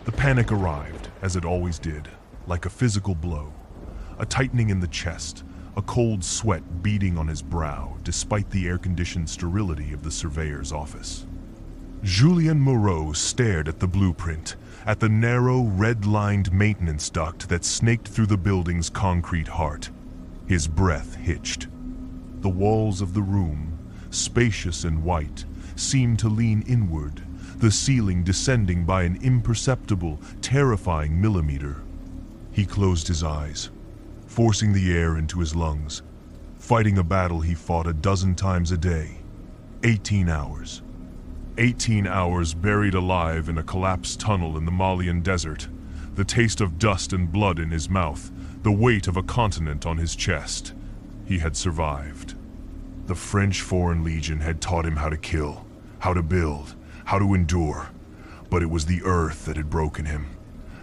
The panic arrived, as it always did, like a physical blow. A tightening in the chest, a cold sweat beading on his brow despite the air-conditioned sterility of the surveyor's office. Julien Moreau stared at the blueprint, at the narrow, red-lined maintenance duct that snaked through the building's concrete heart. His breath hitched. The walls of the room, spacious and white, seemed to lean inward, the ceiling descending by an imperceptible, terrifying millimeter. He closed his eyes, forcing the air into his lungs, fighting a battle he fought a dozen times a day. 18 hours. 18 hours buried alive in a collapsed tunnel in the Malian desert, the taste of dust and blood in his mouth, the weight of a continent on his chest. He had survived. The French Foreign Legion had taught him how to kill, how to build, how to endure, but it was the earth that had broken him.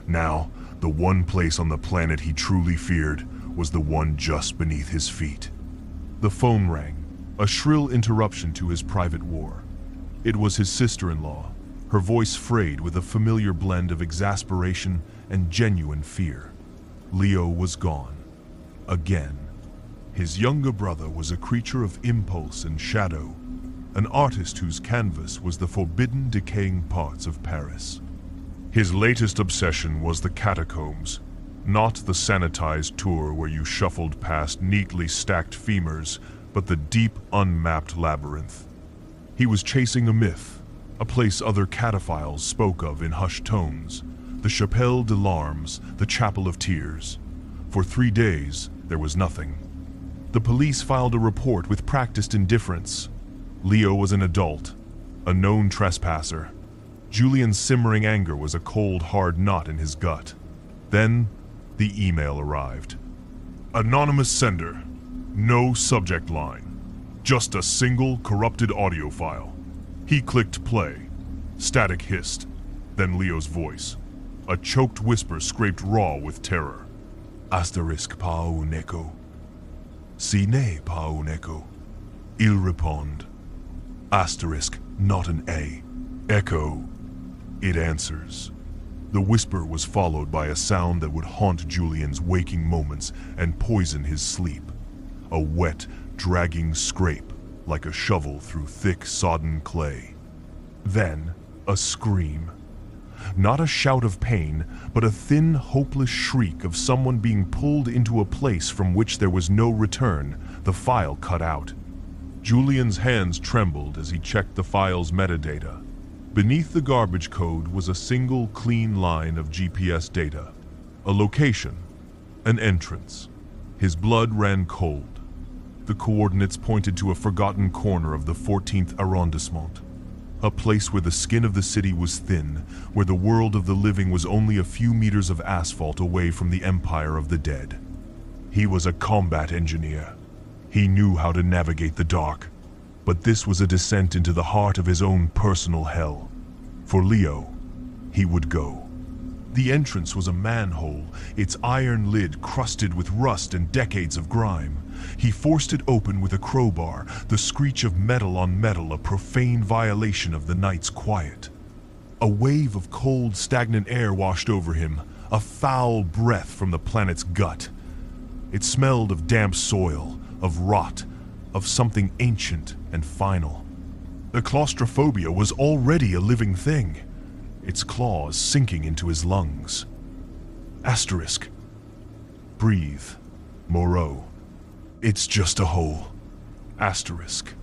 Now, the one place on the planet he truly feared was the one just beneath his feet. The phone rang, a shrill interruption to his private war. It was his sister-in-law, her voice frayed with a familiar blend of exasperation and genuine fear. Leo was gone. Again. His younger brother was a creature of impulse and shadow, an artist whose canvas was the forbidden decaying parts of Paris. His latest obsession was the catacombs, not the sanitized tour where you shuffled past neatly stacked femurs, but the deep, unmapped labyrinth. He was chasing a myth, a place other cataphiles spoke of in hushed tones, the Chapelle de Larmes, the Chapel of Tears. For 3 days, there was nothing. The police filed a report with practiced indifference. Leo was an adult, a known trespasser. Julien's simmering anger was a cold, hard knot in his gut. Then, the email arrived. Anonymous sender. No subject line. Just a single corrupted audio file. He clicked play. Static hissed. Then Leo's voice. A choked whisper scraped raw with terror. Asterisk pa un echo. Si ne pa un echo. Il répond. Asterisk, not an A. Echo. It answers. The whisper was followed by a sound that would haunt Julien's waking moments and poison his sleep. A wet, dragging scrape, like a shovel through thick, sodden clay. Then, a scream. Not a shout of pain, but a thin, hopeless shriek of someone being pulled into a place from which there was no return, the file cut out. Julien's hands trembled as he checked the file's metadata. Beneath the garbage code was a single, clean line of GPS data. A location, an entrance. His blood ran cold. The coordinates pointed to a forgotten corner of the 14th arrondissement. A place where the skin of the city was thin, where the world of the living was only a few meters of asphalt away from the empire of the dead. He was a combat engineer. He knew how to navigate the dark, but this was a descent into the heart of his own personal hell. For Leo, he would go. The entrance was a manhole, its iron lid crusted with rust and decades of grime. He forced it open with a crowbar, the screech of metal on metal a profane violation of the night's quiet. A wave of cold, stagnant air washed over him, a foul breath from the planet's gut. It smelled of damp soil, of rot, of something ancient and final. The claustrophobia was already a living thing, its claws sinking into his lungs. Asterisk. Breathe. Moreau. It's just a hole. Asterisk.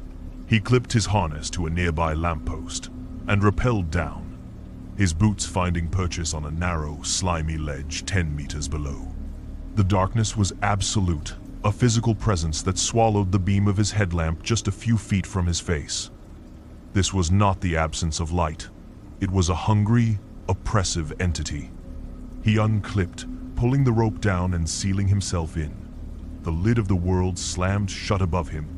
He clipped his harness to a nearby lamppost and rappelled down, his boots finding purchase on a narrow, slimy ledge 10 meters below. The darkness was absolute, a physical presence that swallowed the beam of his headlamp just a few feet from his face. This was not the absence of light. It was a hungry, oppressive entity. He unclipped, pulling the rope down and sealing himself in. The lid of the world slammed shut above him.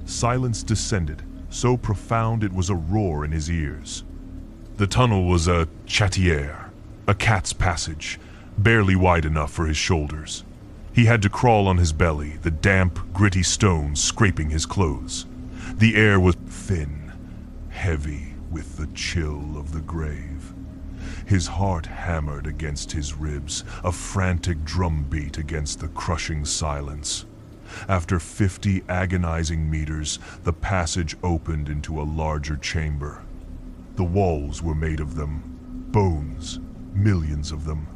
Silence descended, so profound it was a roar in his ears. The tunnel was a chatière, a cat's passage, barely wide enough for his shoulders. He had to crawl on his belly, the damp, gritty stones scraping his clothes. The air was thin, heavy with the chill of the grave. His heart hammered against his ribs, a frantic drumbeat against the crushing silence. After 50 agonizing meters, the passage opened into a larger chamber. The walls were made of them, bones, millions of them.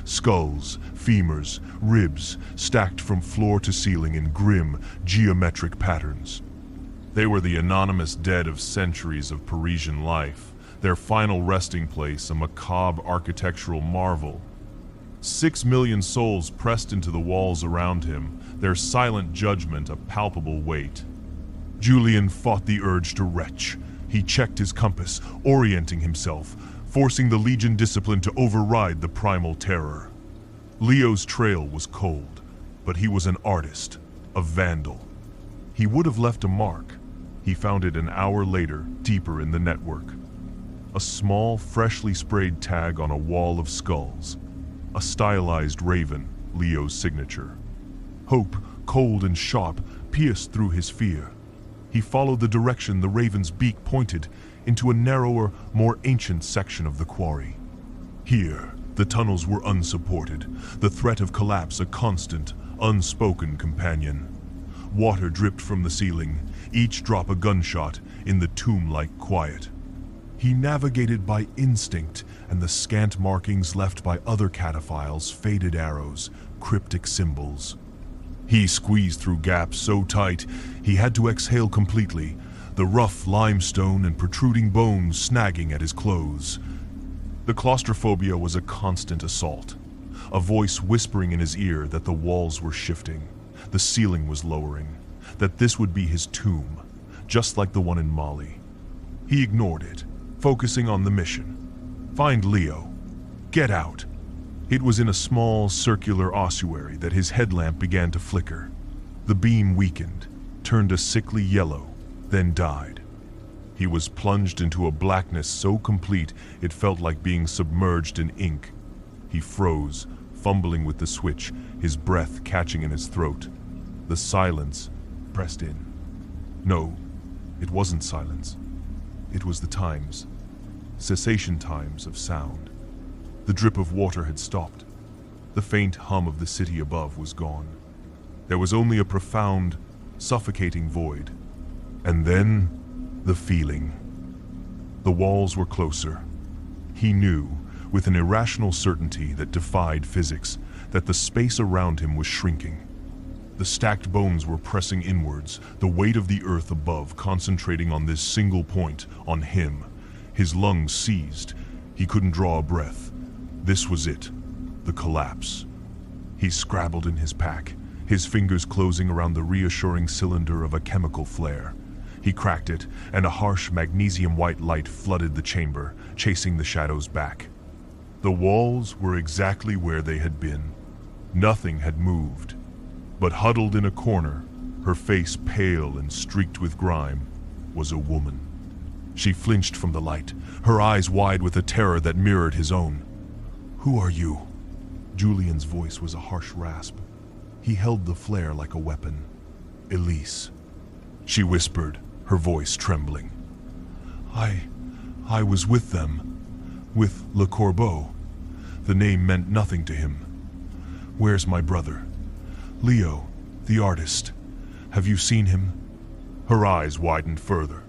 Skulls, femurs, ribs, stacked from floor to ceiling in grim, geometric patterns. They were the anonymous dead of centuries of Parisian life, their final resting place a macabre architectural marvel. 6 million souls pressed into the walls around him, their silent judgment a palpable weight. Julien fought the urge to retch. He checked his compass, orienting himself, forcing the Legion discipline to override the primal terror. Leo's trail was cold, but he was an artist, a vandal. He would have left a mark. He found it an hour later, deeper in the network. A small, freshly sprayed tag on a wall of skulls. A stylized raven, Leo's signature. Hope, cold and sharp, pierced through his fear. He followed the direction the raven's beak pointed, into a narrower, more ancient section of the quarry. Here, the tunnels were unsupported, the threat of collapse a constant, unspoken companion. Water dripped from the ceiling, each drop a gunshot in the tomb-like quiet. He navigated by instinct, and the scant markings left by other cataphiles, faded arrows, cryptic symbols. He squeezed through gaps so tight he had to exhale completely, the rough limestone and protruding bones snagging at his clothes. The claustrophobia was a constant assault, a voice whispering in his ear that the walls were shifting, the ceiling was lowering, that this would be his tomb, just like the one in Mali. He ignored it, focusing on the mission. Find Leo. Get out. It was in a small, circular ossuary that his headlamp began to flicker. The beam weakened, turned a sickly yellow, then died. He was plunged into a blackness so complete it felt like being submerged in ink. He froze, fumbling with the switch, his breath catching in his throat. The silence pressed in. No, it wasn't silence. It was the times. Cessation times of sound. The drip of water had stopped. The faint hum of the city above was gone. There was only a profound, suffocating void. And then, the feeling. The walls were closer. He knew, with an irrational certainty that defied physics, that the space around him was shrinking. The stacked bones were pressing inwards, the weight of the earth above concentrating on this single point, on him. His lungs seized. He couldn't draw a breath. This was it, the collapse. He scrabbled in his pack, his fingers closing around the reassuring cylinder of a chemical flare. He cracked it, and a harsh magnesium-white light flooded the chamber, chasing the shadows back. The walls were exactly where they had been. Nothing had moved. But huddled in a corner, her face pale and streaked with grime, was a woman. She flinched from the light, her eyes wide with a terror that mirrored his own. "Who are you?" Julien's voice was a harsh rasp. He held the flare like a weapon. "Elise," she whispered, her voice trembling. I was with them, with Le Corbeau." The name meant nothing to him. "Where's my brother? Leo, the artist. Have you seen him?" Her eyes widened further.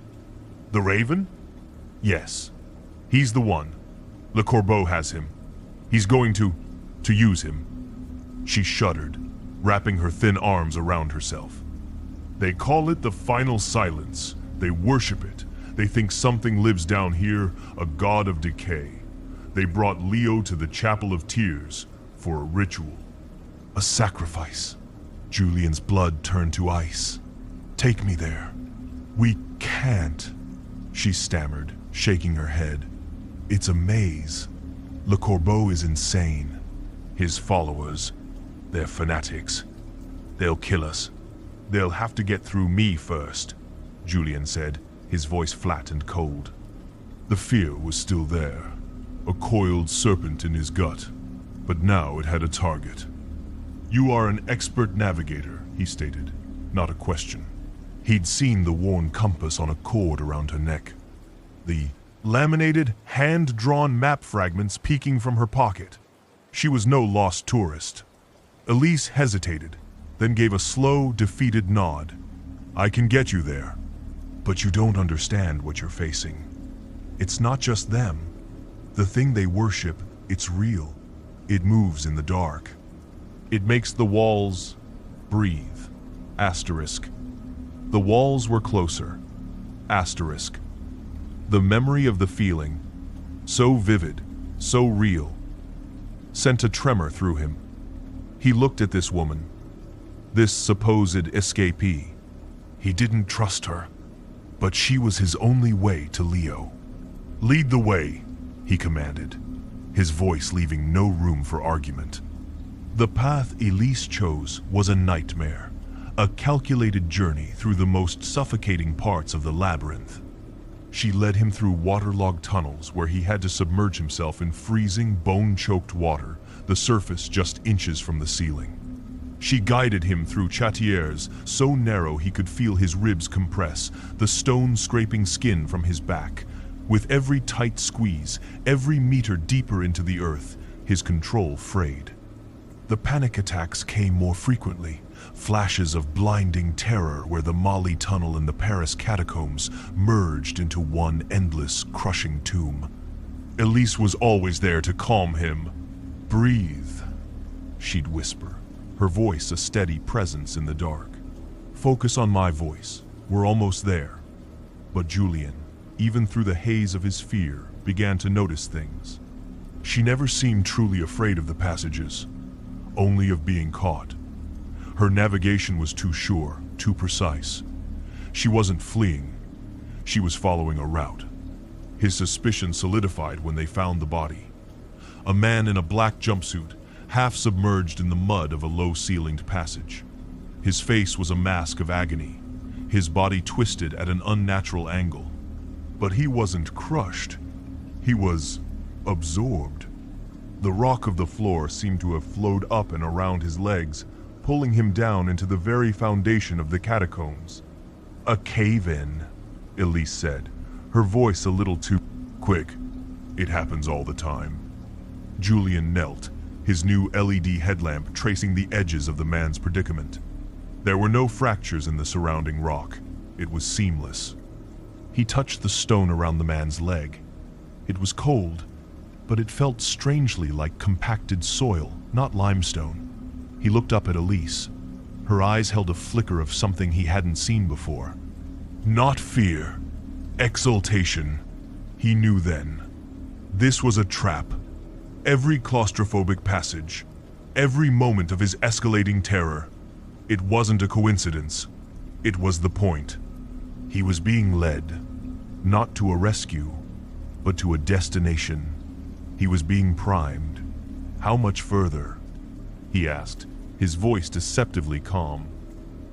"The Raven? Yes. He's the one. Le Corbeau has him. He's going to use him." She shuddered, wrapping her thin arms around herself. "They call it the final silence. They worship it. They think something lives down here, a god of decay. They brought Leo to the Chapel of Tears for a ritual. A sacrifice." Julien's blood turned to ice. "Take me there." "We can't," she stammered, shaking her head. "It's a maze. Le Corbeau is insane. His followers, they're fanatics. They'll kill us. They'll have to get through me first," Julien said, his voice flat and cold. The fear was still there, a coiled serpent in his gut, but now it had a target. "You are an expert navigator," he stated, not a question. He'd seen the worn compass on a cord around her neck. The laminated, hand-drawn map fragments peeking from her pocket. She was no lost tourist. Elise hesitated, then gave a slow, defeated nod. I can get you there, but you don't understand what you're facing. It's not just them. The thing they worship, it's real. It moves in the dark. It makes the walls breathe. Asterisk. The walls were closer. Asterisk. The memory of the feeling, so vivid, so real, sent a tremor through him. He looked at this woman, this supposed escapee. He didn't trust her, but she was his only way to Leo. Lead the way, he commanded, his voice leaving no room for argument. The path Elise chose was a nightmare, a calculated journey through the most suffocating parts of the labyrinth. She led him through waterlogged tunnels where he had to submerge himself in freezing, bone-choked water, the surface just inches from the ceiling. She guided him through chatières so narrow he could feel his ribs compress, the stone scraping skin from his back. With every tight squeeze, every meter deeper into the earth, his control frayed. The panic attacks came more frequently, flashes of blinding terror where the Mali tunnel and the Paris catacombs merged into one endless, crushing tomb. Elise was always there to calm him. Breathe, she'd whisper, her voice a steady presence in the dark. Focus on my voice, we're almost there. But Julien, even through the haze of his fear, began to notice things. She never seemed truly afraid of the passages, only of being caught. Her navigation was too sure, too precise. She wasn't fleeing, she was following a route. His suspicion solidified when they found the body. A man in a black jumpsuit, half submerged in the mud of a low-ceilinged passage. His face was a mask of agony, his body twisted at an unnatural angle. But he wasn't crushed, he was absorbed. The rock of the floor seemed to have flowed up and around his legs, pulling him down into the very foundation of the catacombs. A cave-in, Elise said, her voice a little too quick. It happens all the time. Julien knelt, his new LED headlamp tracing the edges of the man's predicament. There were no fractures in the surrounding rock. It was seamless. He touched the stone around the man's leg. It was cold, but it felt strangely like compacted soil, not limestone. He looked up at Elise. Her eyes held a flicker of something he hadn't seen before. Not fear, exultation. He knew then. This was a trap. Every claustrophobic passage, every moment of his escalating terror. It wasn't a coincidence. It was the point. He was being led, not to a rescue, but to a destination. He was being primed. How much further? He asked, his voice deceptively calm.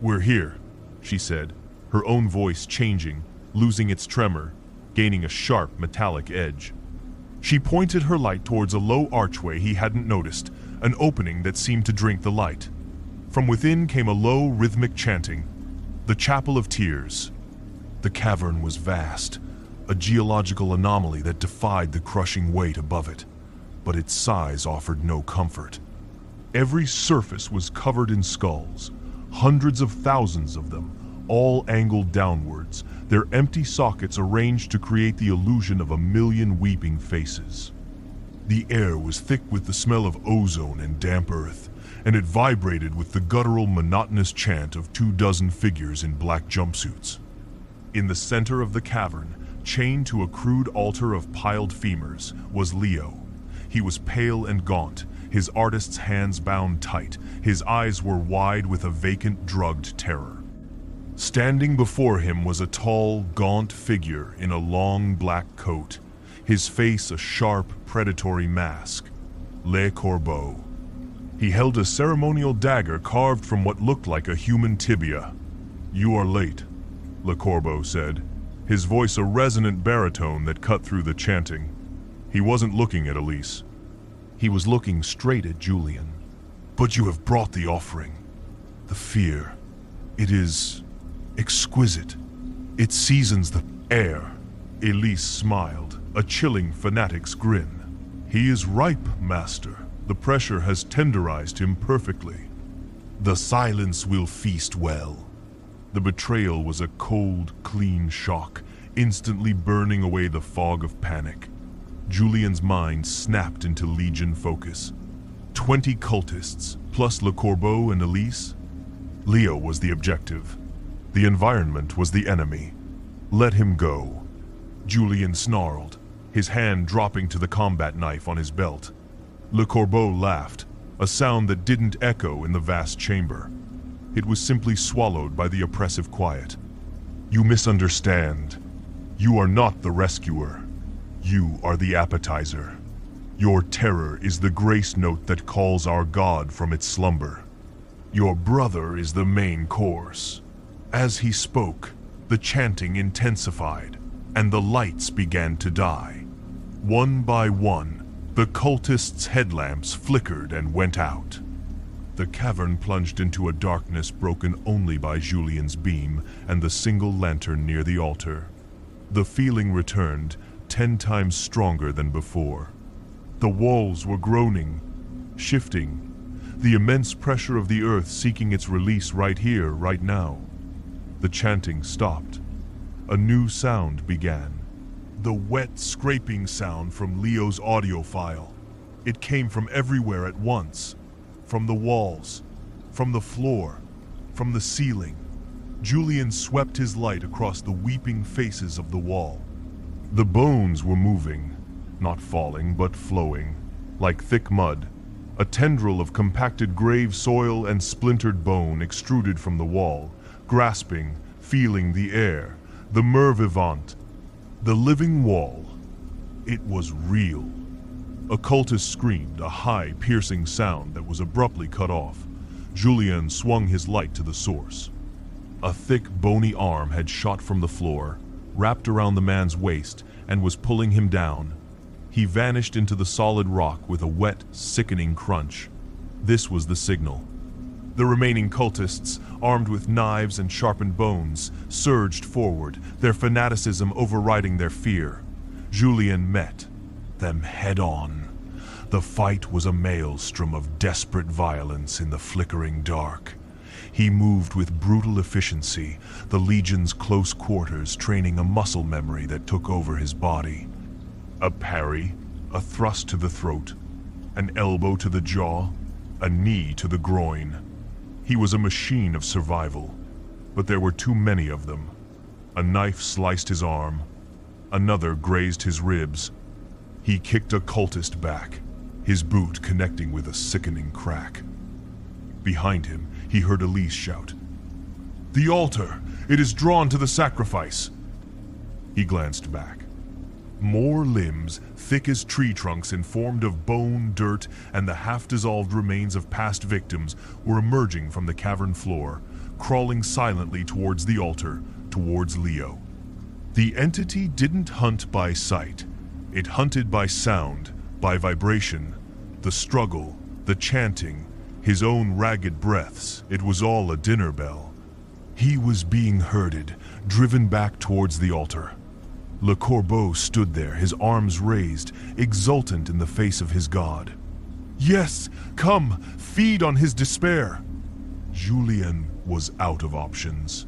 We're here, she said, her own voice changing, losing its tremor, gaining a sharp metallic edge. She pointed her light towards a low archway he hadn't noticed, an opening that seemed to drink the light. From within came a low, rhythmic chanting, the Chapel of Tears. The cavern was vast, a geological anomaly that defied the crushing weight above it, but its size offered no comfort. Every surface was covered in skulls, hundreds of thousands of them, all angled downwards, their empty sockets arranged to create the illusion of a million weeping faces. The air was thick with the smell of ozone and damp earth, and it vibrated with the guttural, monotonous chant of 24 figures in black jumpsuits. In the center of the cavern, chained to a crude altar of piled femurs, was Leo. He was pale and gaunt, his artist's hands bound tight, his eyes were wide with a vacant, drugged terror. Standing before him was a tall, gaunt figure in a long black coat, his face a sharp, predatory mask. Le Corbeau. He held a ceremonial dagger carved from what looked like a human tibia. You are late, Le Corbeau said, his voice a resonant baritone that cut through the chanting. He wasn't looking at Elise. He was looking straight at Julien. But you have brought the offering. The fear. It is exquisite. It seasons the air. Elise smiled, a chilling fanatic's grin. He is ripe, master. The pressure has tenderized him perfectly. The silence will feast well. The betrayal was a cold, clean shock, instantly burning away the fog of panic. Julien's mind snapped into Legion focus. 20 cultists, plus Le Corbeau and Elise. Leo was the objective. The environment was the enemy. Let him go. Julien snarled, his hand dropping to the combat knife on his belt. Le Corbeau laughed, a sound that didn't echo in the vast chamber. It was simply swallowed by the oppressive quiet. You misunderstand. You are not the rescuer. You are the appetizer. Your terror is the grace note that calls our god from its slumber. Your brother is the main course. As he spoke, the chanting intensified, and the lights began to die. One by one, the cultists' headlamps flickered and went out. The cavern plunged into a darkness broken only by Julien's beam and the single lantern near the altar. The feeling returned, 10 times stronger than before. The walls were groaning, shifting, the immense pressure of the earth seeking its release right here, right now. The chanting stopped. A new sound began. The wet, scraping sound from Leo's audio file. It came from everywhere at once. From the walls, from the floor, from the ceiling. Julien swept his light across the weeping faces of the wall. The bones were moving, not falling but flowing, like thick mud. A tendril of compacted grave soil and splintered bone extruded from the wall, grasping, feeling the air, the mort vivant, the living wall. It was real. A cultist screamed, a high, piercing sound that was abruptly cut off. Julien swung his light to the source. A thick, bony arm had shot from the floor, wrapped around the man's waist, and was pulling him down. He vanished into the solid rock with a wet, sickening crunch. This was the signal. The remaining cultists, armed with knives and sharpened bones, surged forward, their fanaticism overriding their fear. Julien met them head-on. The fight was a maelstrom of desperate violence in the flickering dark. He moved with brutal efficiency, the Legion's close quarters training a muscle memory that took over his body. A parry, a thrust to the throat, an elbow to the jaw, a knee to the groin. He was a machine of survival, but there were too many of them. A knife sliced his arm, another grazed his ribs. He kicked a cultist back, his boot connecting with a sickening crack. Behind him, he heard Elise shout, "The altar! It is drawn to the sacrifice!" He glanced back. More limbs, thick as tree trunks and formed of bone, dirt, and the half-dissolved remains of past victims, were emerging from the cavern floor, crawling silently towards the altar, towards Leo. The entity didn't hunt by sight. It hunted by sound, by vibration. The struggle, the chanting, his own ragged breaths, it was all a dinner bell. He was being herded, driven back towards the altar. Le Corbeau stood there, his arms raised, exultant in the face of his god. Yes, come, feed on his despair. Julien was out of options.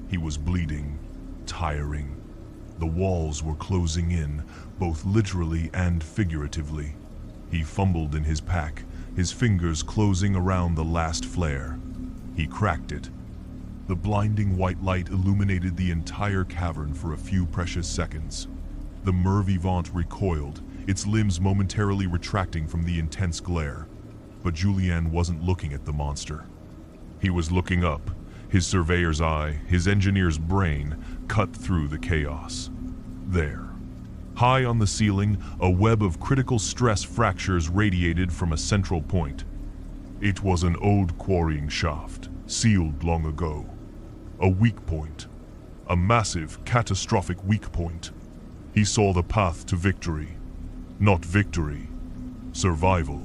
He was bleeding, tiring. The walls were closing in, both literally and figuratively. He fumbled in his pack, his fingers closing around the last flare. He cracked it. The blinding white light illuminated the entire cavern for a few precious seconds. The mort vivant recoiled, its limbs momentarily retracting from the intense glare. But Julien wasn't looking at the monster. He was looking up, his surveyor's eye, his engineer's brain, cut through the chaos. There, high on the ceiling, a web of critical stress fractures radiated from a central point. It was an old quarrying shaft, sealed long ago. A weak point. A massive, catastrophic weak point. He saw the path to victory. Not victory. Survival.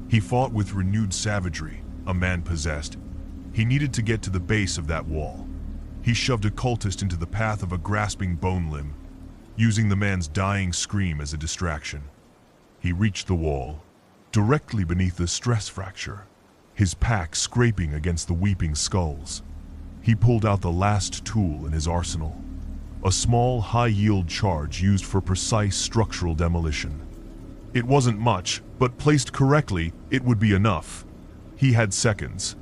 He fought with renewed savagery, a man possessed. He needed to get to the base of that wall. He shoved a cultist into the path of a grasping bone limb. using the man's dying scream as a distraction. He reached the wall, directly beneath the stress fracture, his pack scraping against the weeping skulls. He pulled out the last tool in his arsenal, a small, high-yield charge used for precise structural demolition. It wasn't much, but placed correctly, it would be enough. He had seconds.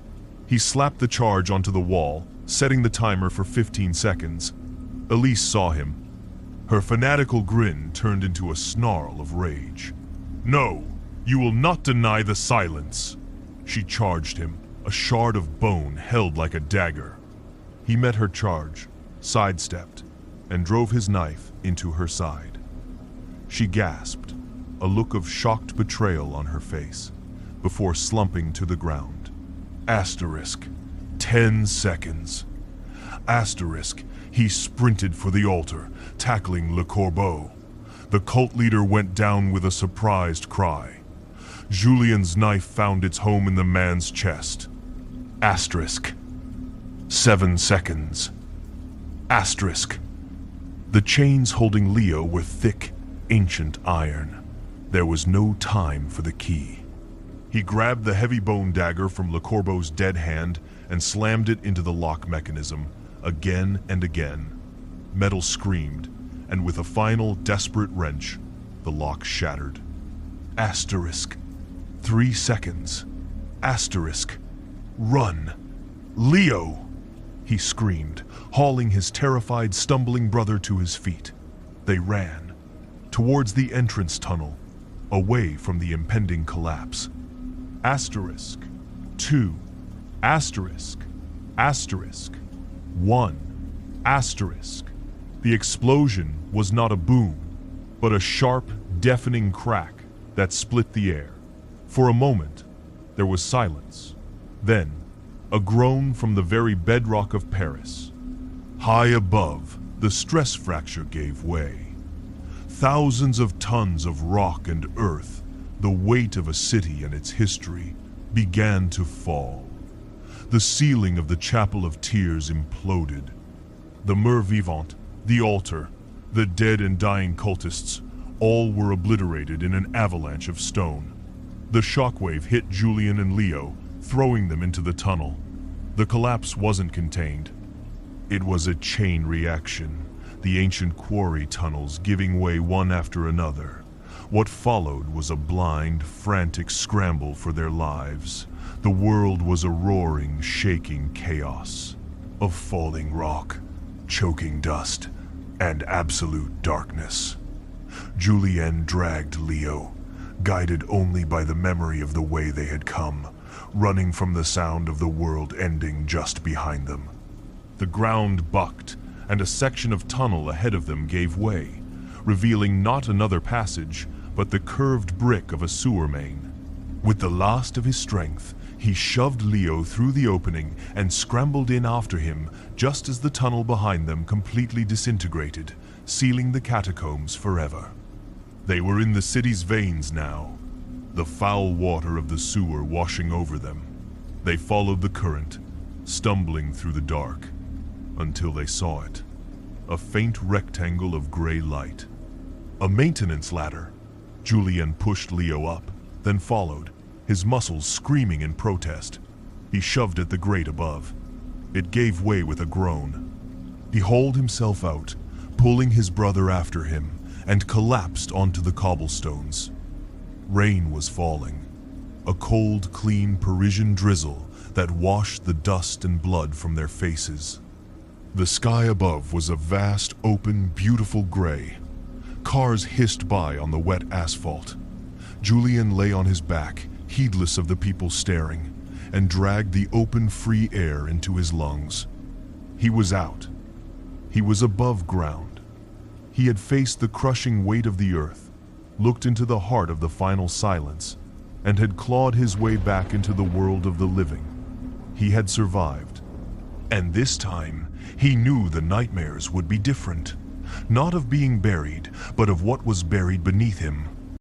He slapped the charge onto the wall, setting the timer for 15 seconds. Elise saw him. Her fanatical grin turned into a snarl of rage. "No, you will not deny the silence." She charged him, a shard of bone held like a dagger. He met her charge, sidestepped, and drove his knife into her side. She gasped, a look of shocked betrayal on her face, before slumping to the ground. Asterisk, 10 seconds. Asterisk, he sprinted for the altar, tackling Le Corbeau. The cult leader went down with a surprised cry. Julien's knife found its home in the man's chest. Asterisk, 7 seconds. Asterisk. The chains holding Leo were thick, ancient iron. There was no time for the key. He grabbed the heavy bone dagger from Le Corbeau's dead hand and slammed it into the lock mechanism, again and again. Metal screamed, and with a final, desperate wrench, the lock shattered. Asterisk. 3 seconds. Asterisk. Run. Leo! He screamed, hauling his terrified, stumbling brother to his feet. They ran, towards the entrance tunnel, away from the impending collapse. Asterisk. 2. Asterisk. Asterisk. 1. Asterisk. The explosion was not a boom, but a sharp, deafening crack that split the air. For a moment, there was silence. Then, a groan from the very bedrock of Paris. High above, the stress fracture gave way. Thousands of tons of rock and earth, the weight of a city and its history, began to fall. The ceiling of the Chapel of Tears imploded. The mur vivant, the altar, the dead and dying cultists, all were obliterated in an avalanche of stone. The shockwave hit Julien and Leo, throwing them into the tunnel. The collapse wasn't contained. It was a chain reaction, the ancient quarry tunnels giving way one after another. What followed was a blind, frantic scramble for their lives. The world was a roaring, shaking chaos of falling rock, choking dust, and absolute darkness. Julien dragged Leo, guided only by the memory of the way they had come, running from the sound of the world ending just behind them. The ground bucked, and a section of tunnel ahead of them gave way, revealing not another passage, but the curved brick of a sewer main. With the last of his strength, he shoved Leo through the opening and scrambled in after him just as the tunnel behind them completely disintegrated, sealing the catacombs forever. They were in the city's veins now, the foul water of the sewer washing over them. They followed the current, stumbling through the dark, until they saw it. A faint rectangle of gray light. A maintenance ladder. Julien pushed Leo up, then followed, his muscles screaming in protest. He shoved at the grate above. It gave way with a groan. He hauled himself out, pulling his brother after him, and collapsed onto the cobblestones. Rain was falling, a cold, clean Parisian drizzle that washed the dust and blood from their faces. The sky above was a vast, open, beautiful gray. Cars hissed by on the wet asphalt. Julien lay on his back, heedless of the people staring, and dragged the open, free air into his lungs. He was out. He was above ground. He had faced the crushing weight of the earth, looked into the heart of the final silence, and had clawed his way back into the world of the living. He had survived. And this time, he knew the nightmares would be different. Not of being buried, but of what was buried beneath him.